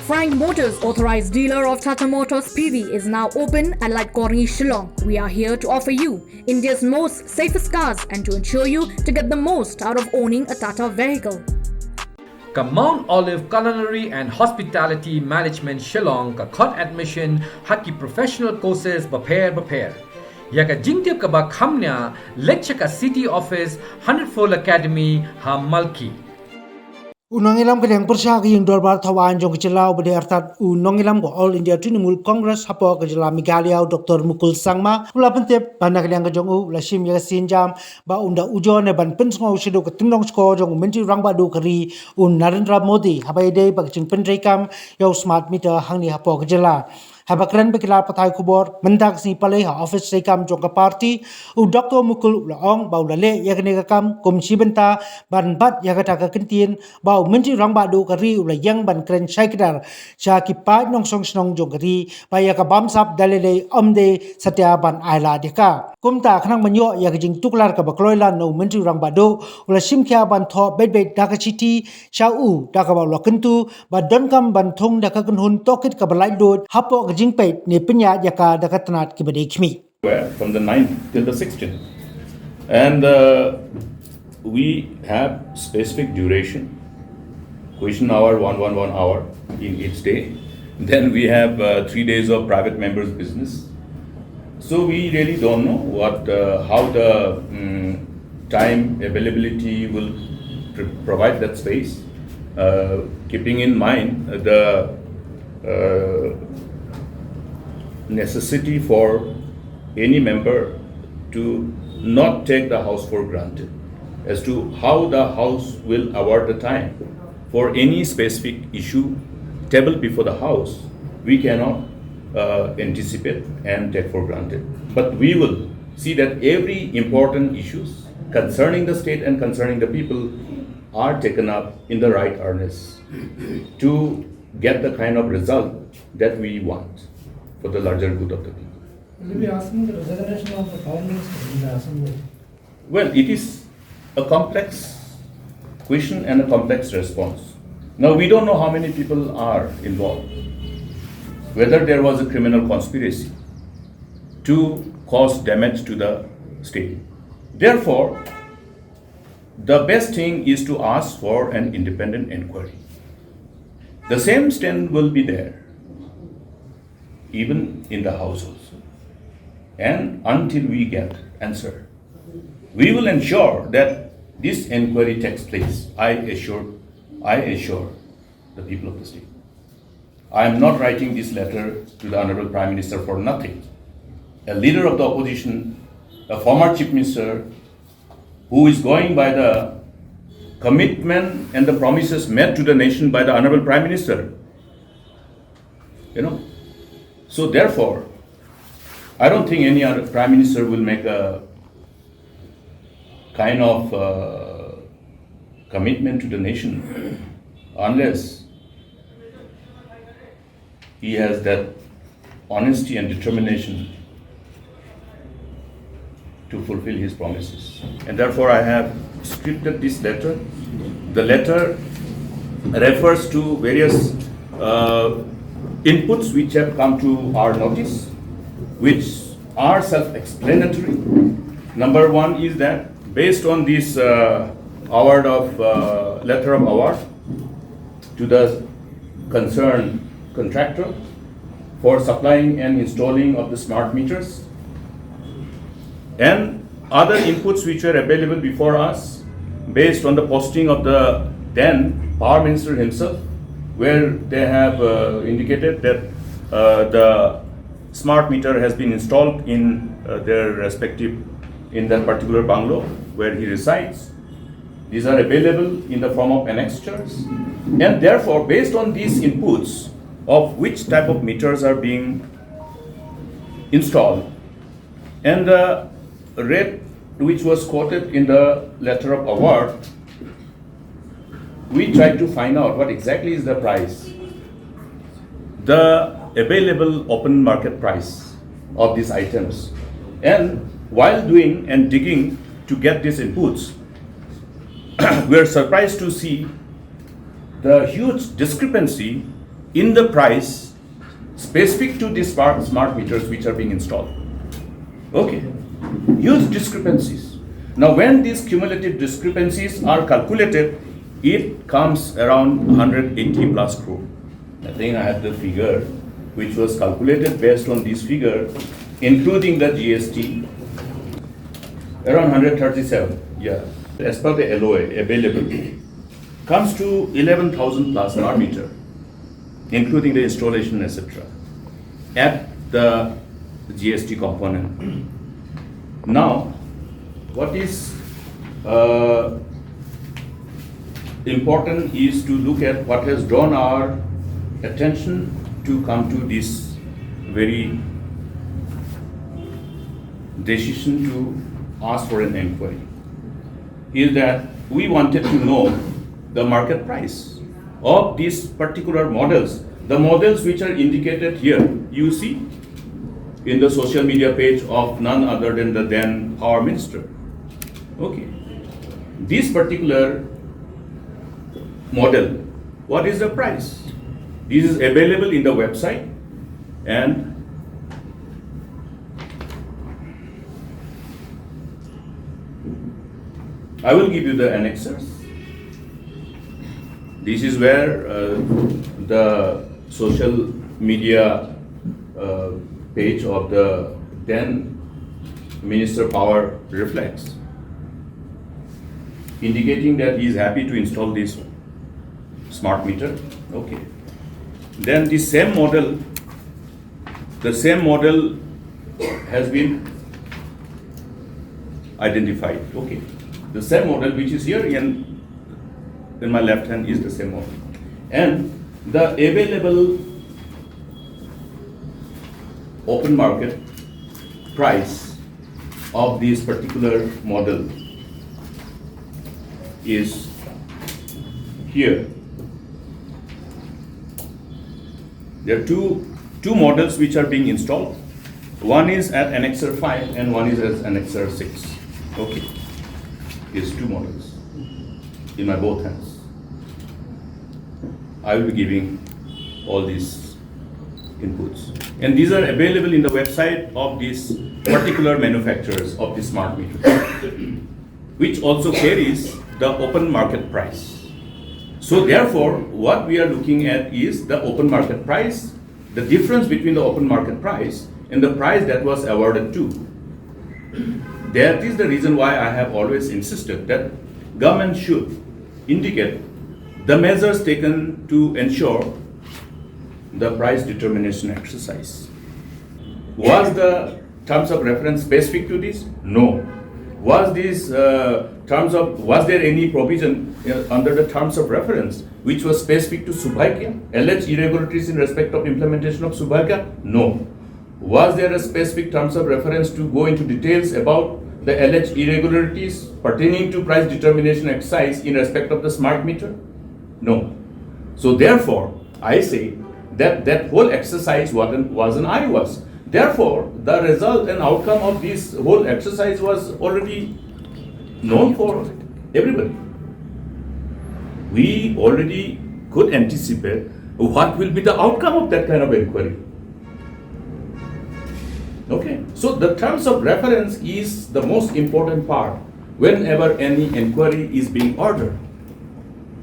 Frying Motors, authorized dealer of Tata Motors PV, is now open at Lightkorni, Shillong. We are here to offer you India's most safest cars and to ensure you to get the most out of owning a Tata vehicle. Ka Mount Olive Culinary and Hospitality Management Shillong ka khot admission haki professional courses bapair. Yaka jingtip ka ba khamnya lecture ka City Office 100-fold Academy ha Malki. Unongilam kadang persagi yang dorbar thawan jong jylla bade artat unongilam ko All India Trinamool Congress hapo ka jylla Meghalaya Dr Mukul sangma ula pentep bana kadang ka jong u la sim ya sinjam ba unda ujon ne ban pensngo sido ka tumnong sko jong mentri rangba do kari un Narendra Modi habai dei ba jing pendrekam yau smart meter hangni hapo ka jylla Habakran bekilar patai Khubor mendak si palai ha office rekam jong ka party u Dr Mukul la ong ba ula le ya kene ka kam komisi benta ban bat ya ka ka kentin ba menteri rang ba do kari ula yang ban kren shaikdar sha ki pa nong song snong jong kari ba ya ka bamsap dalele omde satya ban aila deka kumta khnang manyo ya ka jing tuklar ka bakloila no menteri rang ba do ula simkhya ban tho bet da ka chiti sha u da ka ba lo kentu ba don kam ban thong da ka kunhun tohkit ka balai do hapo ka jing pet ne penya ya ka da ka tnat ki bade khmi from the 9th till the 16th and we have specific duration. Question hour, 1 hour in each day. Then we have 3 days of private members' business. So we really don't know how the time availability will provide that space. Keeping in mind the necessity for any member to not take the house for granted as to how the house will award the time for any specific issue tabled before the house, we cannot anticipate and take for granted. But we will see that every important issues concerning the state and concerning the people are taken up in the right earnest to get the kind of result that we want for the larger good of the people. Will you be asking the resignation of the Prime Minister in the Assembly? Well, it is a complex question and a complex response. Now, we don't know how many people are involved, whether there was a criminal conspiracy to cause damage to the state. Therefore, the best thing is to ask for an independent inquiry. The same stand will be there, even in the House also. And until we get answer, we will ensure that this inquiry takes place. I assure the people of the state. I am not writing this letter to the Honorable Prime Minister for nothing. A leader of the opposition, a former Chief Minister, who is going by the commitment and the promises made to the nation by the Honorable Prime Minister. So therefore, I don't think any other Prime Minister will make a kind of commitment to the nation unless he has that honesty and determination to fulfill his promises. And therefore I have scripted this letter. The letter refers to various inputs which have come to our notice, which are self-explanatory. Number one is that based on this award of letter of award to the concerned contractor for supplying and installing of the smart meters and other inputs which were available before us based on the posting of the then Power Minister himself, where they have indicated that the smart meter has been installed in in that particular bungalow where he resides. These are available in the form of annexures, and therefore based on these inputs of which type of meters are being installed and the rate which was quoted in the letter of award, we tried to find out what exactly is the price, the available open market price of these items. And while doing and digging to get these inputs, we are surprised to see the huge discrepancy in the price specific to these smart meters which are being installed. Okay, huge discrepancies. Now when these cumulative discrepancies are calculated, it comes around 180 plus crore. I think I have the figure which was calculated based on this figure, including the GST, around 137, yeah. As per the LOA available, comes to 11,000 plus per meter, including the installation, etc. at the GST component. Now, what is important is to look at what has drawn our attention to come to this very decision to ask for an inquiry, is that we wanted to know the market price of these particular models, the models which are indicated here, you see in the social media page of none other than the then Power Minister. Okay, this particular model, what is the price? This is available in the website, and I will give you the annexures. This is where the social media page of the then Minister Power reflects, indicating that he is happy to install this smart meter. Okay. Then the same model has been identified. Okay. The same model which is here in my left hand is the same model. And the available open market price of this particular model is here. There are two models which are being installed. One is at Annexure 5 and one is at Annexure 6. Okay. Is two models in my both hands. I will be giving all these inputs. And these are available in the website of these particular manufacturers of the smart meters, which also carries the open market price. So therefore, what we are looking at is the open market price, the difference between the open market price and the price that was awarded to. That is the reason why I have always insisted that government should indicate the measures taken to ensure the price determination exercise. Was the terms of reference specific to this? No. Was there any provision under the terms of reference which was specific to Subhaikya? Alleged irregularities in respect of implementation of Subhaikya? No. Was there a specific terms of reference to go into details about the alleged irregularities pertaining to price determination exercise in respect of the smart meter? No. So therefore, I say that whole exercise wasn't IWAS. Therefore, the result and outcome of this whole exercise was already known for everybody. We already could anticipate what will be the outcome of that kind of inquiry. Okay, so the terms of reference is the most important part whenever any inquiry is being ordered.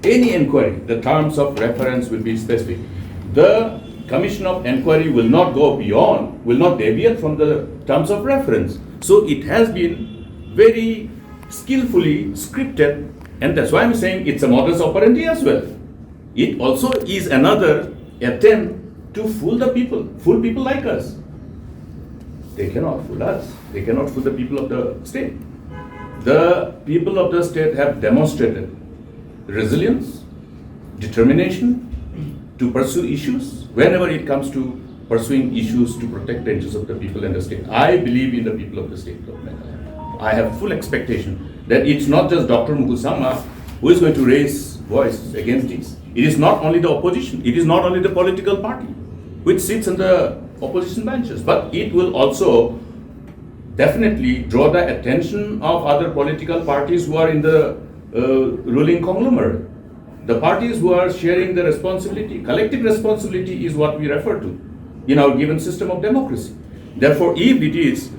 Any inquiry, the terms of reference will be specific. The Commission of Inquiry will not go beyond, will not deviate from the terms of reference. So it has been very skillfully scripted, and that's why I'm saying it's a modus operandi as well. It also is another attempt to fool the people, fool people like us. They cannot fool us. They cannot fool the people of the state. The people of the state have demonstrated resilience, determination to pursue issues whenever it comes to pursuing issues to protect the interests of the people and the state. I believe in the people of the state of Meghalaya. I have full expectation that it's not just Dr Mukul who is going to raise voice against this. It is not only the opposition, it is not only the political party which sits in the opposition benches, but it will also definitely draw the attention of other political parties who are in the ruling conglomerate. the parties who are sharing the responsibility. Collective responsibility is what we refer to in our given system of democracy. Therefore, if it is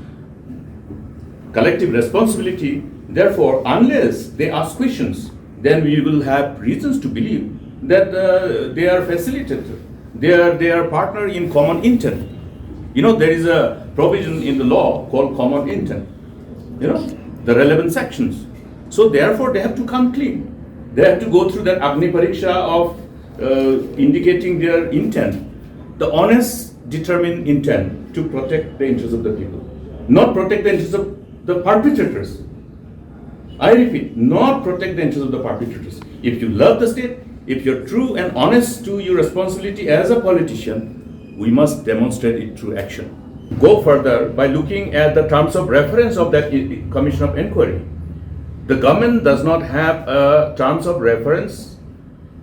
collective responsibility, therefore, unless they ask questions, then we will have reasons to believe that they are facilitated, they are partner in common intent. You know, there is a provision in the law called common intent, you know, the relevant sections. So therefore, they have to come clean. They have to go through that Agni Pariksha of indicating their intent, the honest, determined intent to protect the interests of the people, not protect the interests of the perpetrators. I repeat, not protect the interests of the perpetrators. If you love the state, if you're true and honest to your responsibility as a politician, we must demonstrate it through action. Go further by looking at the terms of reference of that Commission of Inquiry. The government does not have a terms of reference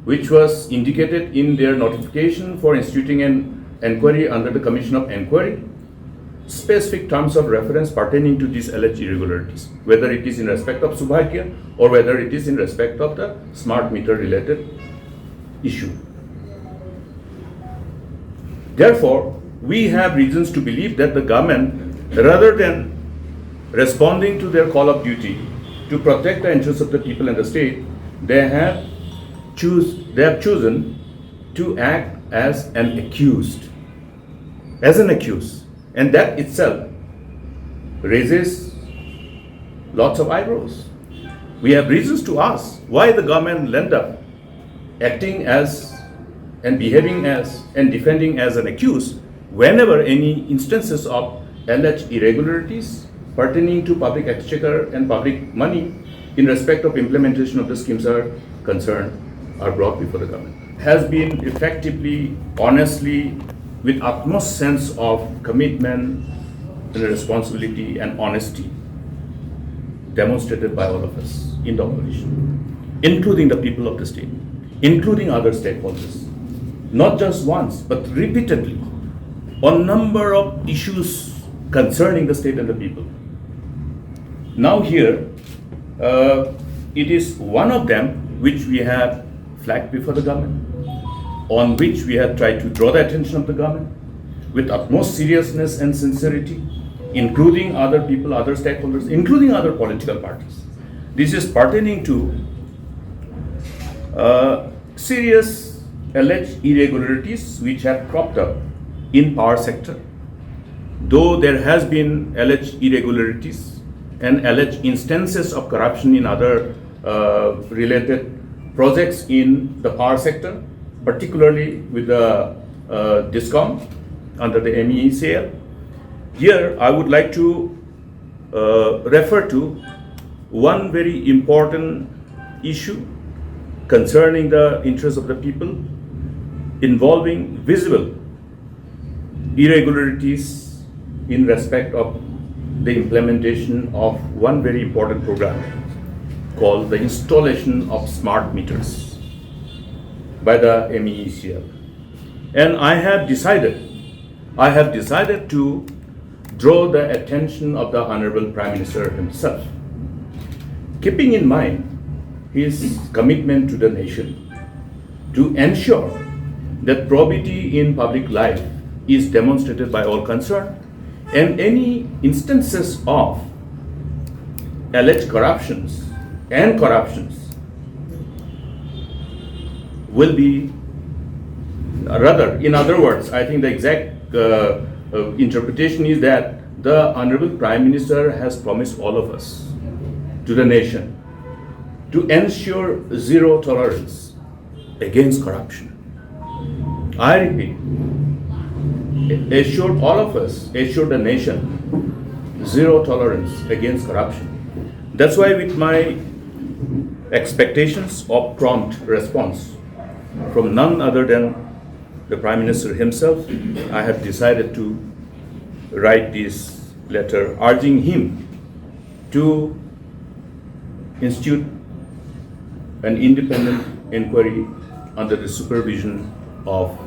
which was indicated in their notification for instituting an inquiry under the Commission of Inquiry. Specific terms of reference pertaining to these alleged irregularities, whether it is in respect of Subhagya or whether it is in respect of the smart meter related issue. Therefore, we have reasons to believe that the government, rather than responding to their call of duty to protect the interests of the people and the state, they have chosen to act as an accused, and that itself raises lots of eyebrows. We have reasons to ask why the government will end up acting as and behaving as and defending as an accused whenever any instances of alleged irregularities pertaining to public exchequer and public money in respect of implementation of the schemes are concerned are brought before the government. Has been effectively, honestly, with utmost sense of commitment and responsibility and honesty demonstrated by all of us in the opposition, including the people of the state, including other stakeholders, not just once, but repeatedly on number of issues concerning the state and the people. Now here, it is one of them which we have flagged before the government, on which we have tried to draw the attention of the government with utmost seriousness and sincerity, including other people, other stakeholders, including other political parties. This is pertaining to serious alleged irregularities which have cropped up in power sector. Though there has been alleged irregularities and alleged instances of corruption in other related projects in the power sector, particularly with the DISCOM under the MEECL. Here, I would like to refer to one very important issue concerning the interests of the people, involving visible irregularities in respect of the implementation of one very important program called the installation of smart meters by the MEECL. And I have decided to draw the attention of the Honorable Prime Minister himself, keeping in mind his commitment to the nation to ensure that probity in public life is demonstrated by all concerned, and any instances of alleged corruptions will be, rather, in other words, I think the exact interpretation is that the Honorable Prime Minister has promised all of us, to the nation, to ensure zero tolerance against corruption. I repeat, assured all of us, assured the nation, zero tolerance against corruption. That's why with my expectations of prompt response from none other than the Prime Minister himself, I have decided to write this letter urging him to institute an independent inquiry under the supervision of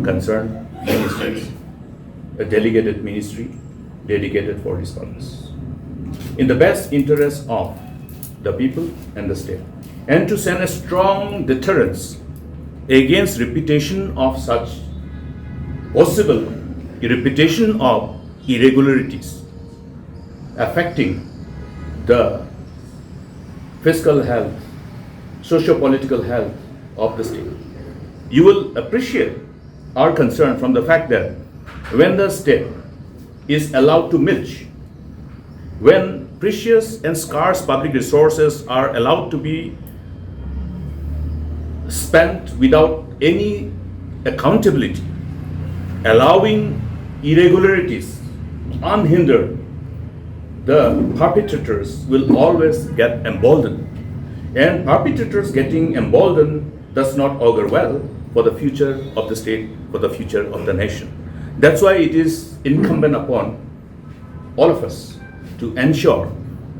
concerned ministries, a delegated ministry dedicated for this purpose, in the best interest of the people and the state. and to send a strong deterrence against repetition of such possible repetition of irregularities affecting the fiscal health, socio-political health of the state. You will appreciate our concern from the fact that when the state is allowed to milch, when precious and scarce public resources are allowed to be spent without any accountability, allowing irregularities unhindered, the perpetrators will always get emboldened. And perpetrators getting emboldened does not augur well for the future of the state, for the future of the nation. That's why it is incumbent upon all of us to ensure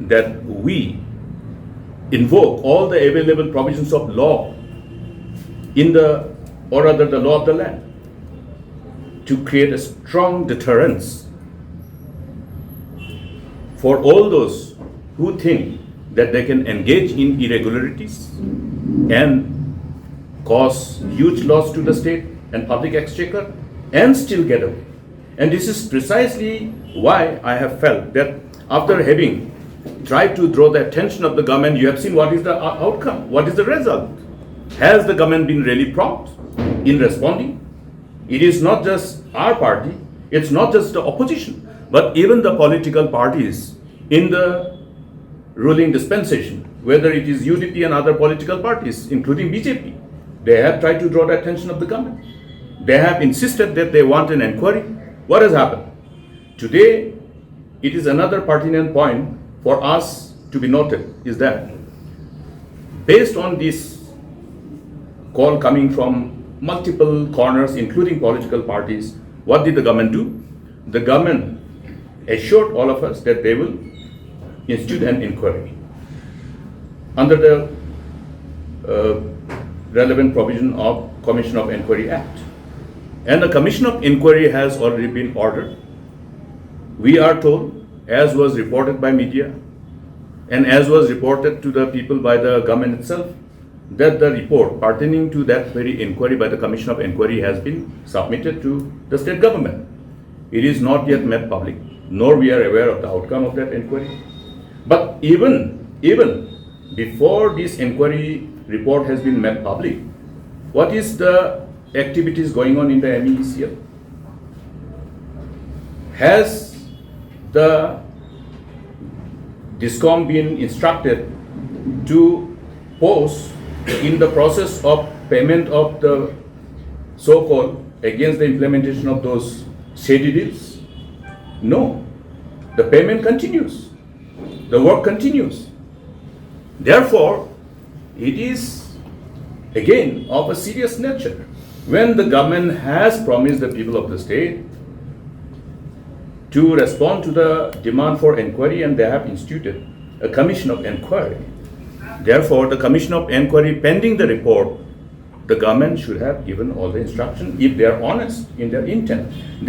that we invoke all the available provisions of law in the, or rather the law of the land, to create a strong deterrence for all those who think that they can engage in irregularities and cause huge loss to the state and public exchequer and still get away. And this is precisely why I have felt that after having tried to draw the attention of the government, you have seen what is the outcome, what is the result. Has the government been really prompt in responding? It is not just our party, it's not just the opposition, but even the political parties in the ruling dispensation, whether it is UDP and other political parties, including BJP, they have tried to draw the attention of the government. They have insisted that they want an inquiry. What has happened? Today, it is another pertinent point for us to be noted is that based on this call coming from multiple corners, including political parties, what did the government do? The government assured all of us that they will institute an inquiry under the relevant provision of Commission of Inquiry Act. And the Commission of Inquiry has already been ordered. We are told, as was reported by media and as was reported to the people by the government itself, that the report pertaining to that very inquiry by the Commission of Inquiry has been submitted to the state government. It is not yet made public, nor we are aware of the outcome of that inquiry. But even before this inquiry report has been made public, what is the activities going on in the MEECL? Has the DISCOM been instructed to pause in the process of payment of the so-called against the implementation of those shady deals? No. The payment continues. The work continues. Therefore, it is again of a serious nature. When the government has promised the people of the state to respond to the demand for inquiry and they have instituted a commission of inquiry. Therefore, the commission of inquiry pending the report, the government should have given all the instruction if they are honest in their intent.